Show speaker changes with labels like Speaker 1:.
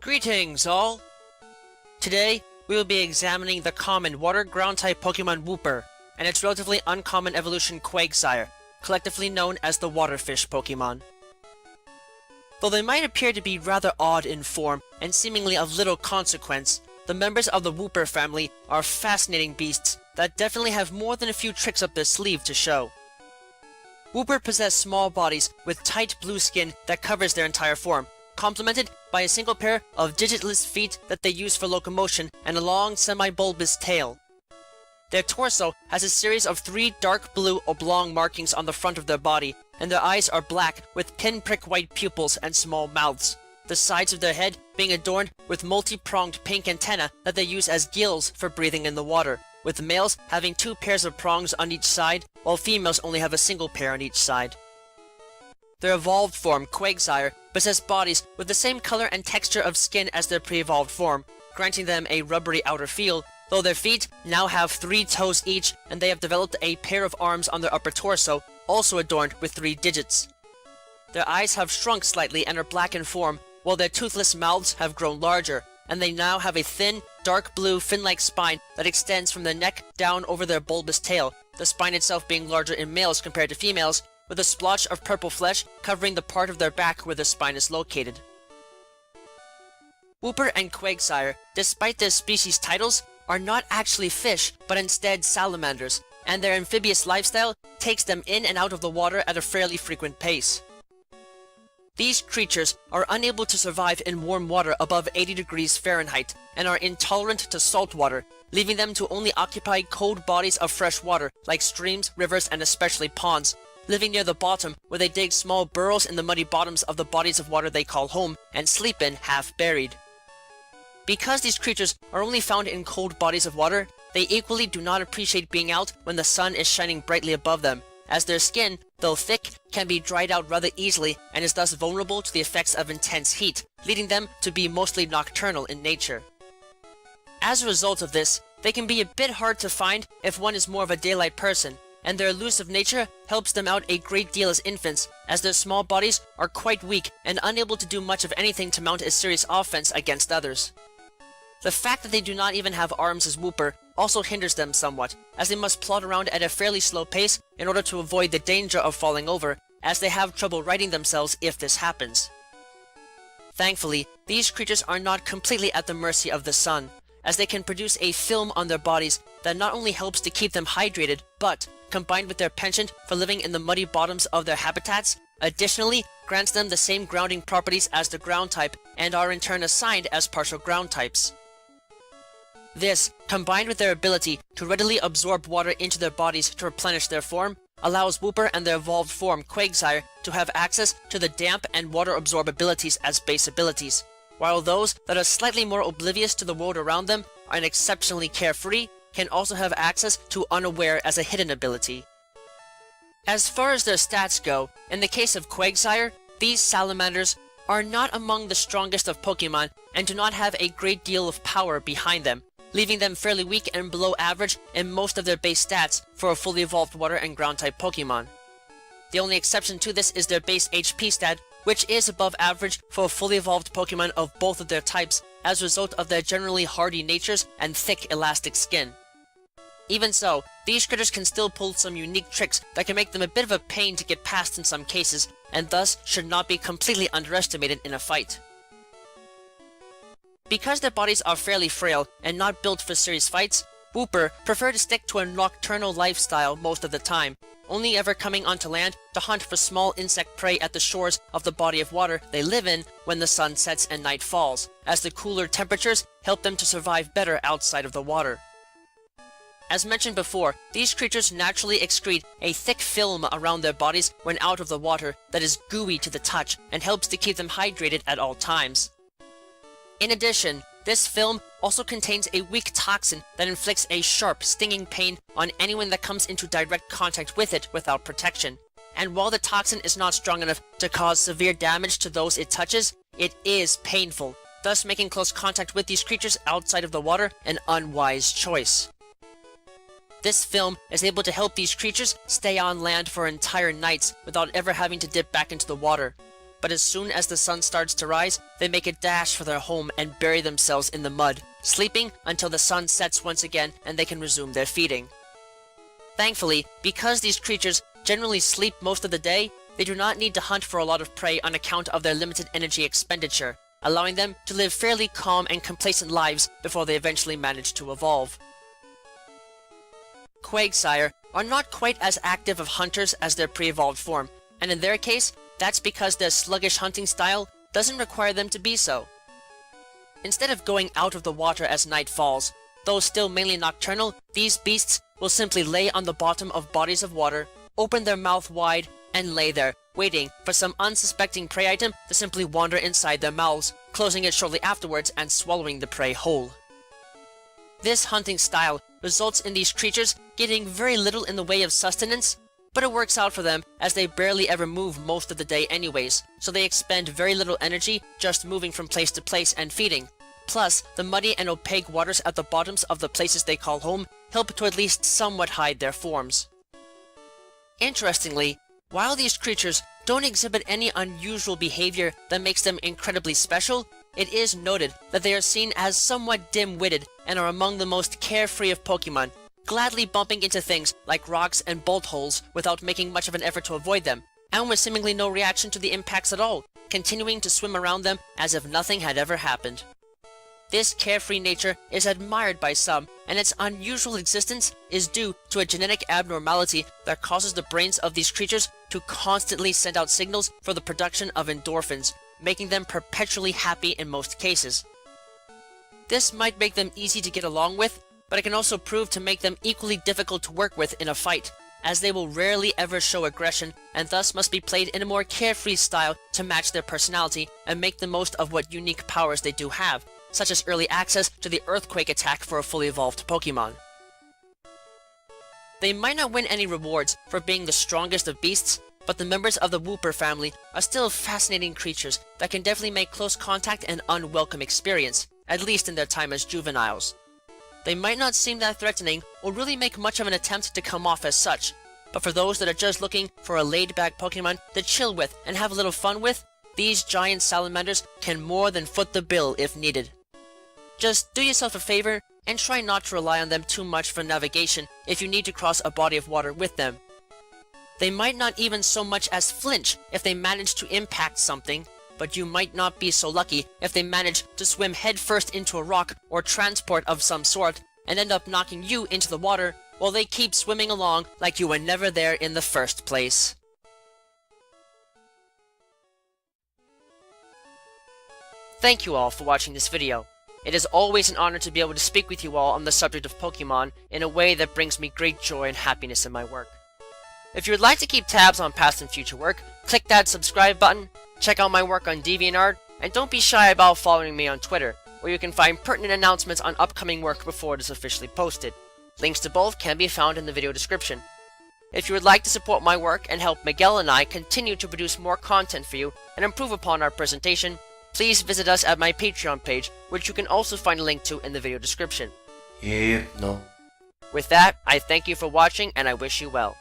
Speaker 1: Greetings, all! Today, we will be examining the common water ground-type Pokemon Wooper, and its relatively uncommon evolution Quagsire, collectively known as the Water Fish Pokémon. Though they might appear to be rather odd in form and seemingly of little consequence, the members of the Wooper family are fascinating beasts that definitely have more than a few tricks up their sleeve to show. Wooper possess small bodies with tight blue skin that covers their entire form, complemented by a single pair of digitless feet that they use for locomotion and a long semi-bulbous tail. Their torso has a series of 3 dark blue oblong markings on the front of their body, and their eyes are black with pinprick white pupils and small mouths, the sides of their head being adorned with multi-pronged pink antennae that they use as gills for breathing in the water, with males having 2 pairs of prongs on each side, while females only have a single pair on each side. Their evolved form, Quagsire, possess bodies with the same color and texture of skin as their pre-evolved form, granting them a rubbery outer feel, though their feet now have 3 toes each, and they have developed a pair of arms on their upper torso, also adorned with 3 digits. Their eyes have shrunk slightly and are black in form, while their toothless mouths have grown larger, and they now have a thin, dark blue fin-like spine that extends from their neck down over their bulbous tail, the spine itself being larger in males compared to females, with a splotch of purple flesh covering the part of their back where the spine is located. Wooper and Quagsire, despite their species titles, are not actually fish, but instead salamanders, and their amphibious lifestyle takes them in and out of the water at a fairly frequent pace. These creatures are unable to survive in warm water above 80 degrees Fahrenheit, and are intolerant to salt water, leaving them to only occupy cold bodies of fresh water, like streams, rivers, and especially ponds, living near the bottom where they dig small burrows in the muddy bottoms of the bodies of water they call home, and sleep in half buried. Because these creatures are only found in cold bodies of water, they equally do not appreciate being out when the sun is shining brightly above them, as their skin, though thick, can be dried out rather easily and is thus vulnerable to the effects of intense heat, leading them to be mostly nocturnal in nature. As a result of this, they can be a bit hard to find if one is more of a daylight person, and their elusive nature helps them out a great deal as infants, as their small bodies are quite weak and unable to do much of anything to mount a serious offense against others. The fact that they do not even have arms as Wooper also hinders them somewhat, as they must plod around at a fairly slow pace in order to avoid the danger of falling over, as they have trouble righting themselves if this happens. Thankfully, these creatures are not completely at the mercy of the sun, as they can produce a film on their bodies that not only helps to keep them hydrated, but, combined with their penchant for living in the muddy bottoms of their habitats, additionally grants them the same grounding properties as the ground type, and are in turn assigned as partial ground types. This, combined with their ability to readily absorb water into their bodies to replenish their form, allows Wooper and their evolved form, Quagsire, to have access to the damp and water absorb abilities as base abilities, while those that are slightly more oblivious to the world around them and exceptionally carefree can also have access to Unaware as a hidden ability. As far as their stats go, in the case of Quagsire, these salamanders are not among the strongest of Pokemon and do not have a great deal of power behind them, leaving them fairly weak and below average in most of their base stats for a fully evolved water and ground type Pokemon. The only exception to this is their base HP stat, which is above average for a fully evolved Pokemon of both of their types as a result of their generally hardy natures and thick elastic skin. Even so, these critters can still pull some unique tricks that can make them a bit of a pain to get past in some cases, and thus should not be completely underestimated in a fight. Because their bodies are fairly frail and not built for serious fights, Wooper prefer to stick to a nocturnal lifestyle most of the time, only ever coming onto land to hunt for small insect prey at the shores of the body of water they live in when the sun sets and night falls, as the cooler temperatures help them to survive better outside of the water. As mentioned before, these creatures naturally excrete a thick film around their bodies when out of the water that is gooey to the touch and helps to keep them hydrated at all times. In addition, this film also contains a weak toxin that inflicts a sharp, stinging pain on anyone that comes into direct contact with it without protection. And while the toxin is not strong enough to cause severe damage to those it touches, it is painful, thus making close contact with these creatures outside of the water an unwise choice. This film is able to help these creatures stay on land for entire nights without ever having to dip back into the water. but as soon as the sun starts to rise, they make a dash for their home and bury themselves in the mud, sleeping until the sun sets once again and they can resume their feeding. Thankfully, because these creatures generally sleep most of the day, they do not need to hunt for a lot of prey on account of their limited energy expenditure, allowing them to live fairly calm and complacent lives before they eventually manage to evolve. Quagsire are not quite as active of hunters as their pre-evolved form, and in their case, that's because their sluggish hunting style doesn't require them to be so. Instead of going out of the water as night falls, though still mainly nocturnal, these beasts will simply lay on the bottom of bodies of water, open their mouth wide, and lay there, waiting for some unsuspecting prey item to simply wander inside their mouths, closing it shortly afterwards and swallowing the prey whole. This hunting style results in these creatures getting very little in the way of sustenance, but it works out for them as they barely ever move most of the day anyways, so they expend very little energy just moving from place to place and feeding. Plus, the muddy and opaque waters at the bottoms of the places they call home help to at least somewhat hide their forms. Interestingly, while these creatures don't exhibit any unusual behavior that makes them incredibly special, it is noted that they are seen as somewhat dim-witted and are among the most carefree of Pokemon, gladly bumping into things like rocks and bolt holes without making much of an effort to avoid them, and with seemingly no reaction to the impacts at all, continuing to swim around them as if nothing had ever happened. This carefree nature is admired by some, and its unusual existence is due to a genetic abnormality that causes the brains of these creatures to constantly send out signals for the production of endorphins, making them perpetually happy in most cases. This might make them easy to get along with, but it can also prove to make them equally difficult to work with in a fight, as they will rarely ever show aggression and thus must be played in a more carefree style to match their personality and make the most of what unique powers they do have, such as early access to the Earthquake attack for a fully evolved Pokemon. They might not win any rewards for being the strongest of beasts, but the members of the Wooper family are still fascinating creatures that can definitely make close contact an unwelcome experience, at least in their time as juveniles. They might not seem that threatening or really make much of an attempt to come off as such, but for those that are just looking for a laid-back Pokemon to chill with and have a little fun with, these giant salamanders can more than foot the bill if needed. Just do yourself a favor and try not to rely on them too much for navigation if you need to cross a body of water with them. They might not even so much as flinch if they manage to impact something, but you might not be so lucky if they manage to swim headfirst into a rock or transport of some sort and end up knocking you into the water while they keep swimming along like you were never there in the first place. Thank you all for watching this video. It is always an honor to be able to speak with you all on the subject of Pokemon in a way that brings me great joy and happiness in my work. If you would like to keep tabs on past and future work, click that subscribe button, check out my work on DeviantArt, and don't be shy about following me on Twitter, where you can find pertinent announcements on upcoming work before it is officially posted. Links to both can be found in the video description. If you would like to support my work and help Miguel and I continue to produce more content for you and improve upon our presentation, please visit us at my Patreon page, which you can also find a link to in the video description. With that, I thank you for watching and I wish you well.